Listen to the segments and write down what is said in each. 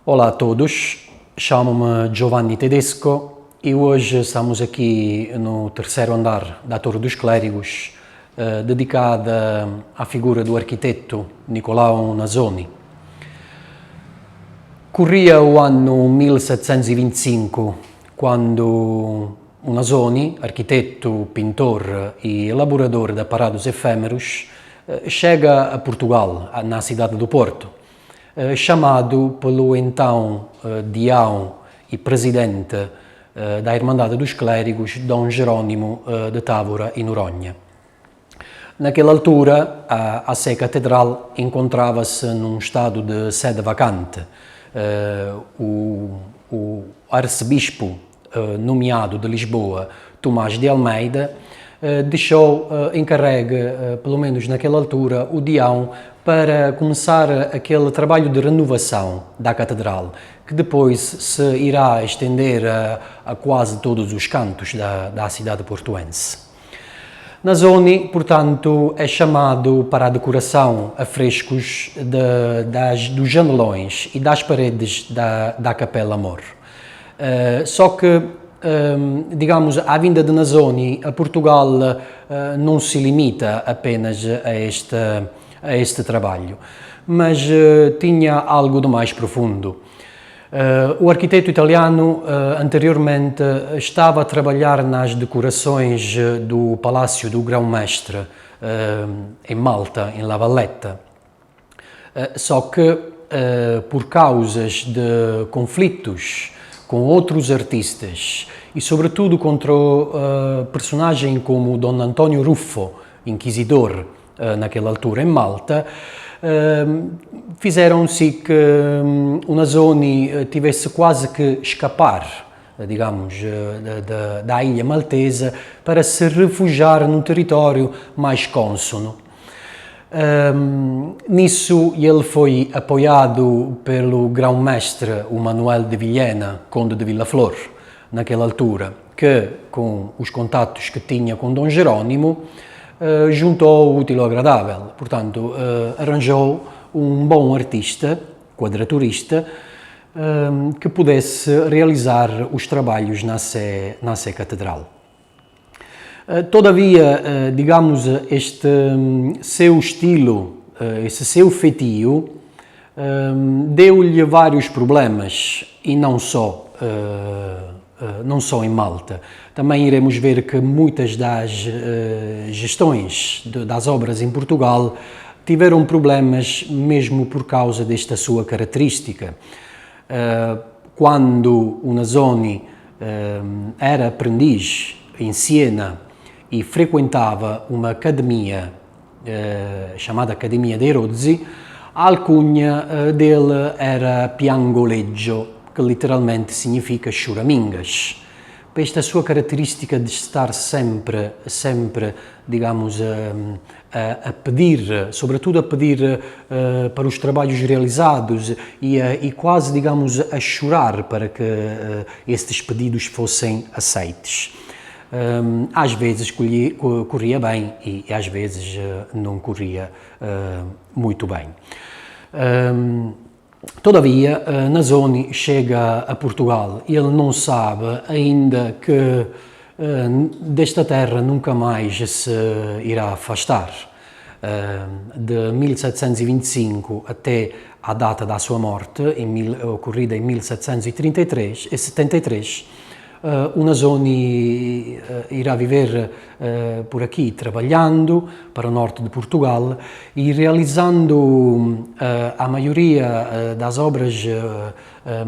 Olá a todos, chamo-me Giovanni Tedesco e hoje estamos aqui no terceiro andar da Torre dos Clérigos, dedicada à figura do arquiteto Nicolau Nasoni. Corria o anno 1725, quando o Nasoni, arquiteto, pintor e elaborador de aparatos efêmeros, chega a Portugal, na cidade do Porto, chamado pelo então deão e presidente da Irmandade dos Clérigos, Dom Jerónimo de Távora e Noronha. Naquela altura, a Sé Catedral encontrava-se num estado de sede vacante. O arcebispo nomeado de Lisboa, Tomás de Almeida, deixou encarregue, pelo menos naquela altura, o deão para começar aquele trabalho de renovação da catedral, que depois se irá estender a quase todos os cantos da cidade portuense. Nasoni, portanto, é chamado para a decoração a frescos dos janelões e das paredes da Capela Mor. Só que, digamos, a vinda de Nasoni a Portugal não se limita apenas a este trabalho, mas tinha algo de mais profundo. O arquiteto italiano anteriormente estava a trabalhar nas decorações do Palácio do Grão-Mestre em Malta, em La Valletta. Só que por causas de conflitos com outros artistas e sobretudo contra personagem como Dom António Ruffo, inquisidor naquela altura em Malta, fizeram-se que o Nasoni tivesse quase que escapar, digamos, da ilha maltesa para se refugiar num território mais cônsono. Nisso ele foi apoiado pelo grão-mestre, o Manuel de Vilhena, conde de Villaflor, naquela altura, que com os contatos que tinha com Dom Jerónimo, juntou o útil ao agradável, portanto, arranjou um bom artista, quadraturista, que pudesse realizar os trabalhos na Sé Catedral. Todavia, digamos, este seu estilo, esse seu feitio, deu-lhe vários problemas, e não só em Malta. Também iremos ver que muitas das gestões das obras em Portugal tiveram problemas mesmo por causa desta sua característica. Quando o Nasoni era aprendiz em Siena e frequentava uma academia chamada Academia dei Rozzi, a alcunha dele era Piangoleggio, que literalmente significa choramingas. Per esta sua característica de estar sempre, digamos, a pedir, sobretudo a pedir para os trabalhos realizados e quase, digamos, a chorar para que estes pedidos fossem aceites. Às vezes corria bem e às vezes não corria muito bem. Todavia, Nasoni chega a Portugal e ele não sabe ainda que desta terra nunca mais se irá afastar. De 1725 até a data da sua morte, ocorrida em 1733 e 73, o Nasoni irá viver por aqui, trabalhando para o norte de Portugal e realizando a maioria das obras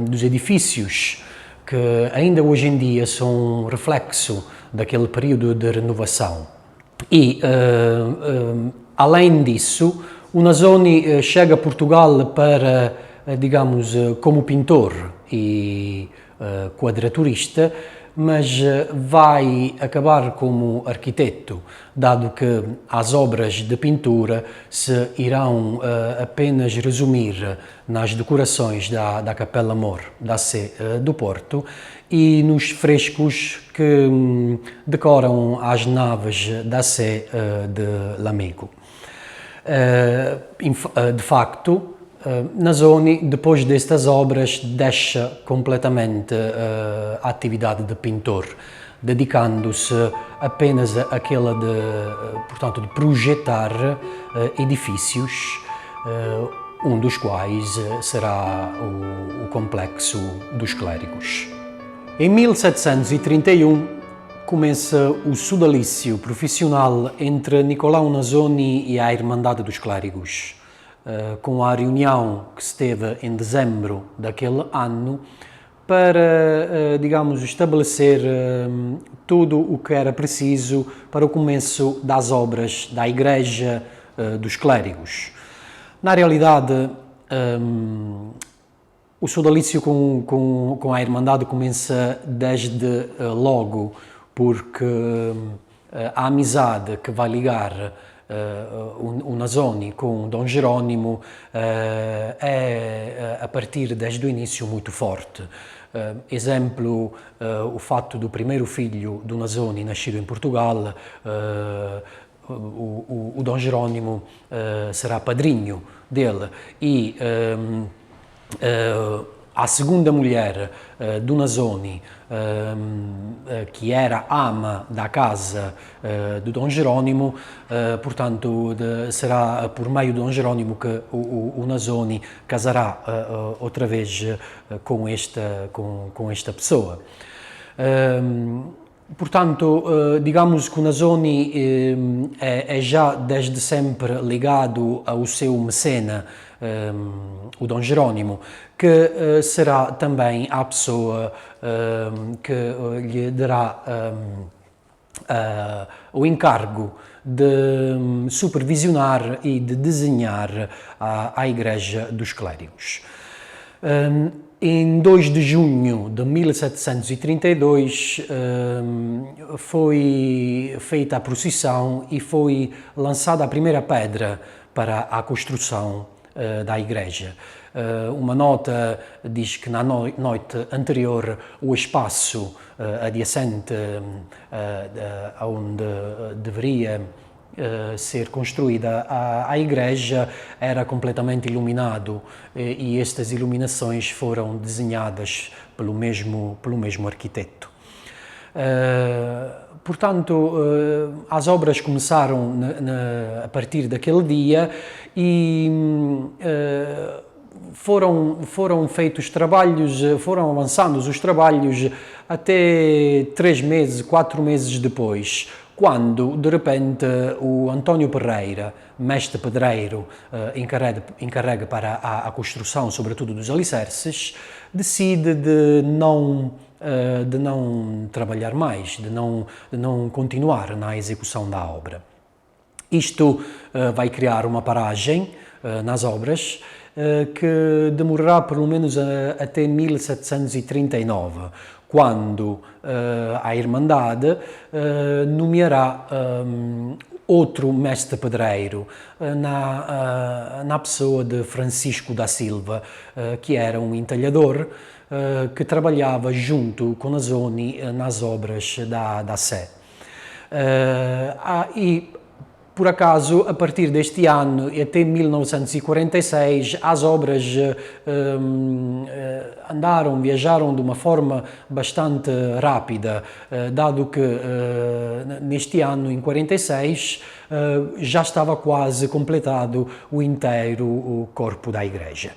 dos edifícios que ainda hoje em dia são reflexo daquele período de renovação. E, além disso, o Nasoni chega a Portugal para, digamos, como pintor e quadraturista, mas vai acabar como arquiteto, dado que as obras de pintura se irão apenas resumir nas decorações da Capela Mor da Sé do Porto e nos frescos que decoram as naves da Sé de Lamego. De facto, Nasoni, depois destas obras, deixa completamente a atividade de pintor, dedicando-se apenas àquela portanto, de projetar edifícios, um dos quais será o Complexo dos Clérigos. Em 1731 começa o sodalício profissional entre Nicolau Nasoni e a Irmandade dos Clérigos, com a reunião que se teve em dezembro daquele ano para, digamos, estabelecer tudo o que era preciso para o começo das obras da Igreja dos Clérigos. Na realidade, o sodalício com a Irmandade começa desde logo, porque a amizade que vai ligar o Nasoni com Dom Jerónimo é, a partir desde o início, muito forte. Exemplo, o fato do primeiro filho do Nasoni, nascido em Portugal, o Dom Jerónimo será padrinho dele, e a segunda mulher do Nasoni, que era ama da casa de Dom Jerónimo, portanto, será por meio de Dom Jerónimo que o Nasoni casará outra vez com esta pessoa. Portanto, digamos que o Nasoni é já desde sempre ligado ao seu mecena, o Dom Jerónimo, que será também a pessoa que lhe dará o encargo de supervisionar e de desenhar a Igreja dos Clérigos. Em 2 de junho de 1732 foi feita a procissão e foi lançada a primeira pedra para a construção da igreja. Uma nota diz que na noite anterior o espaço adjacente aonde deveria ser construída a igreja era completamente iluminado, e estas iluminações foram desenhadas pelo mesmo arquiteto. Portanto, as obras começaram a partir daquele dia e foram feitos trabalhos, foram avançando os trabalhos até 3 meses, 4 meses depois, quando, de repente, o António Pereira, mestre pedreiro, encarregue para a construção, sobretudo dos alicerces, decide de não trabalhar mais, de não continuar na execução da obra. Isto vai criar uma paragem nas obras que demorará pelo menos até 1739, quando a Irmandade nomeará outro mestre pedreiro na pessoa de Francisco da Silva, que era um entalhador que trabalhava junto com Nasoni nas obras da Sé. E, por acaso, a partir deste ano e até 1946, as obras viajaram de uma forma bastante rápida, dado que neste ano, em 46, já estava quase completado o inteiro o corpo da igreja.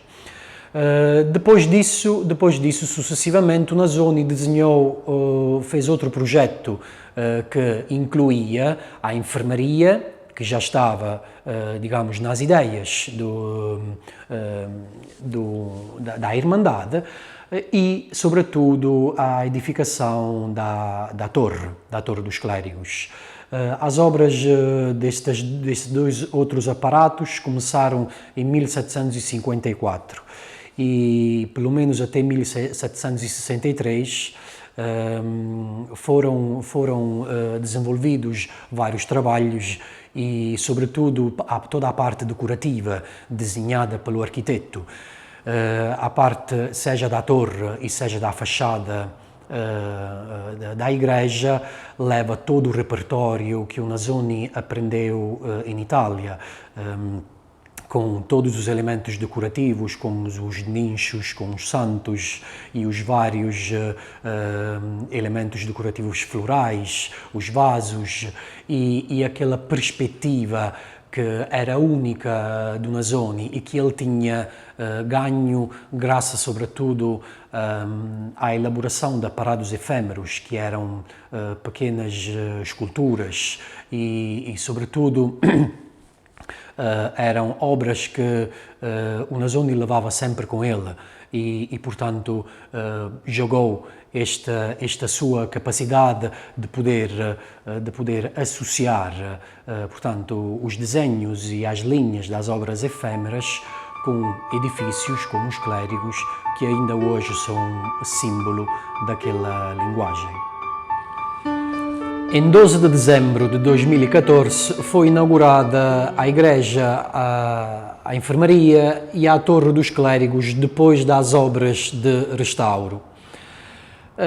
Depois disso, sucessivamente, o Nasoni fez outro projeto que incluía a enfermaria, que já estava, digamos, nas ideias da Irmandade, e, sobretudo, a edificação da Torre dos Clérigos. As obras destes 2 outros aparatos começaram em 1754 e, pelo menos até 1763, foram desenvolvidos vários trabalhos e, sobretudo, toda a parte decorativa desenhada pelo arquiteto. A parte, seja da torre e seja da fachada da igreja, leva todo o repertório que o Nasoni aprendeu em Itália. com todos os elementos decorativos, como os nichos, com os santos e os vários elementos decorativos florais, os vasos e aquela perspectiva que era única do Nasoni e que ele tinha ganho graças, sobretudo, à elaboração de parados efêmeros, que eram pequenas esculturas e sobretudo, eram obras que o Nasoni levava sempre com ele e portanto, jogou esta sua capacidade de poder associar, portanto, os desenhos e as linhas das obras efêmeras com edifícios, com os clérigos, que ainda hoje são símbolo daquela linguagem. Em 12 de dezembro de 2014 foi inaugurada a igreja, a enfermaria e a torre dos clérigos depois das obras de restauro.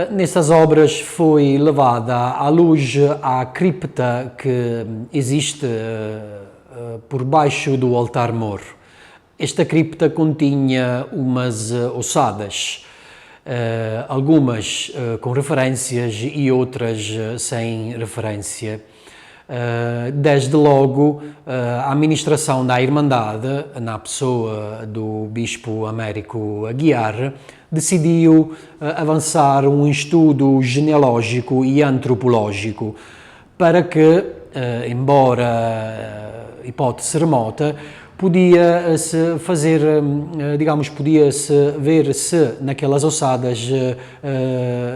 Nessas obras foi levada à luz a cripta que existe por baixo do altar-mor. Esta cripta continha umas ossadas, algumas com referências e outras sem referência. Desde logo, a administração da Irmandade, na pessoa do Bispo Américo Aguiar, decidiu avançar um estudo genealógico e antropológico para que, embora hipótese remota, podia-se fazer, podia-se ver se naquelas ossadas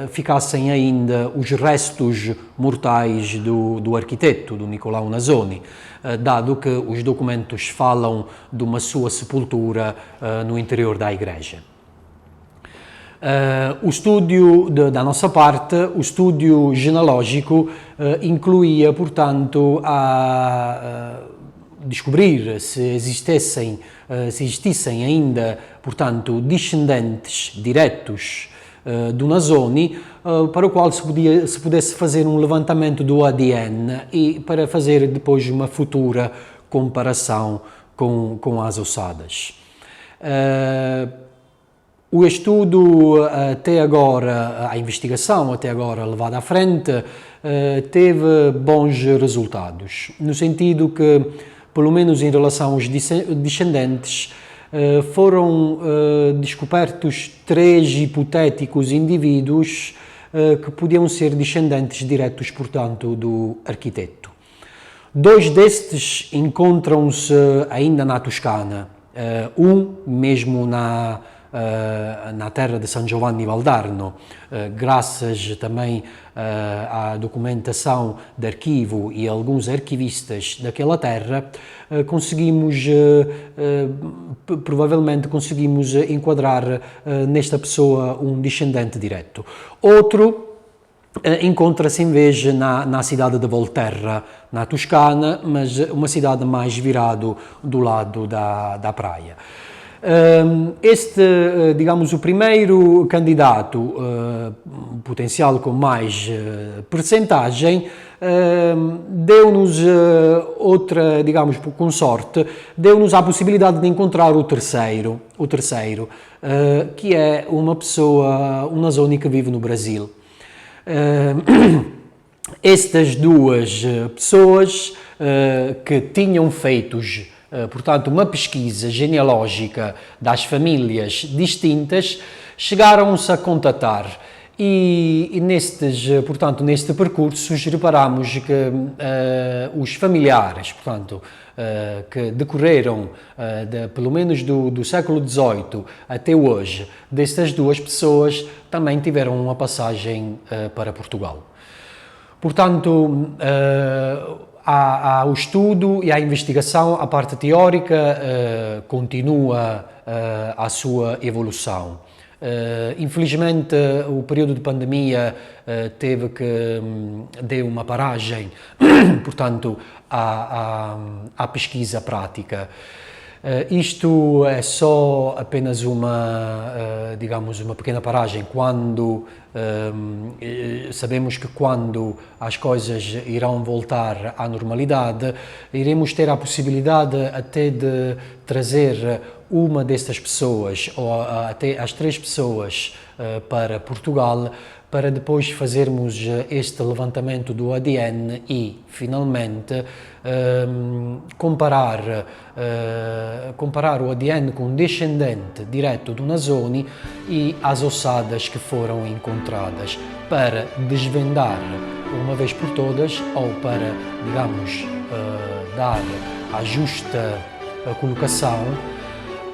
ficassem ainda os restos mortais do arquiteto, do Nicolau Nasoni, dado que os documentos falam de uma sua sepultura no interior da igreja. O estúdio, da nossa parte, o estúdio genealógico incluía, portanto, descobrir se existissem ainda, portanto, descendentes diretos do Nasoni, para o qual se pudesse fazer um levantamento do ADN e para fazer depois uma futura comparação com as ossadas. O estudo até agora, a investigação até agora levada à frente, teve bons resultados, no sentido que, pelo menos em relação aos descendentes, foram descobertos 3 hipotéticos indivíduos que podiam ser descendentes diretos, portanto, do arquiteto. 2 destes encontram-se ainda na Toscana, um mesmo na terra de San Giovanni Valdarno, graças também à documentação de arquivo e alguns arquivistas daquela terra, provavelmente conseguimos enquadrar nesta pessoa um descendente direto. Outro encontra-se em vez na cidade de Volterra, na Toscana, mas uma cidade mais virado do lado da praia. O primeiro candidato potencial com mais percentagem, deu-nos com sorte, deu-nos a possibilidade de encontrar o terceiro, que é uma pessoa, um Nasoni que vive no Brasil. Estas 2 pessoas que tinham feitos, portanto, uma pesquisa genealógica das famílias distintas, chegaram-se a contatar e neste percurso reparamos que os familiares, portanto, que decorreram pelo menos do século XVIII até hoje, destas 2 pessoas também tiveram uma passagem para Portugal. Portanto, o estudo e a investigação, a parte teórica, continua a sua evolução. Infelizmente, o período de pandemia deu uma paragem, portanto, à pesquisa prática. Isto é só apenas uma pequena paragem quando Sabemos que quando as coisas irão voltar à normalidade, iremos ter a possibilidade até de trazer uma destas pessoas, ou até as 3 pessoas, para Portugal, para depois fazermos este levantamento do ADN e, finalmente, comparar o ADN com um descendente direto do Nazoni e as ossadas que foram encontradas, para desvendar uma vez por todas, ou para, digamos, dar a justa colocação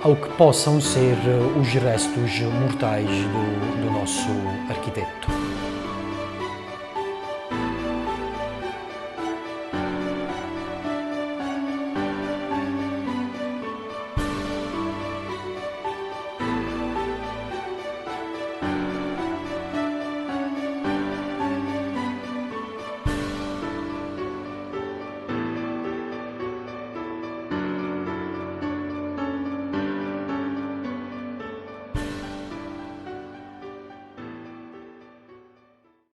ao que possam ser os restos mortais do nosso arquiteto.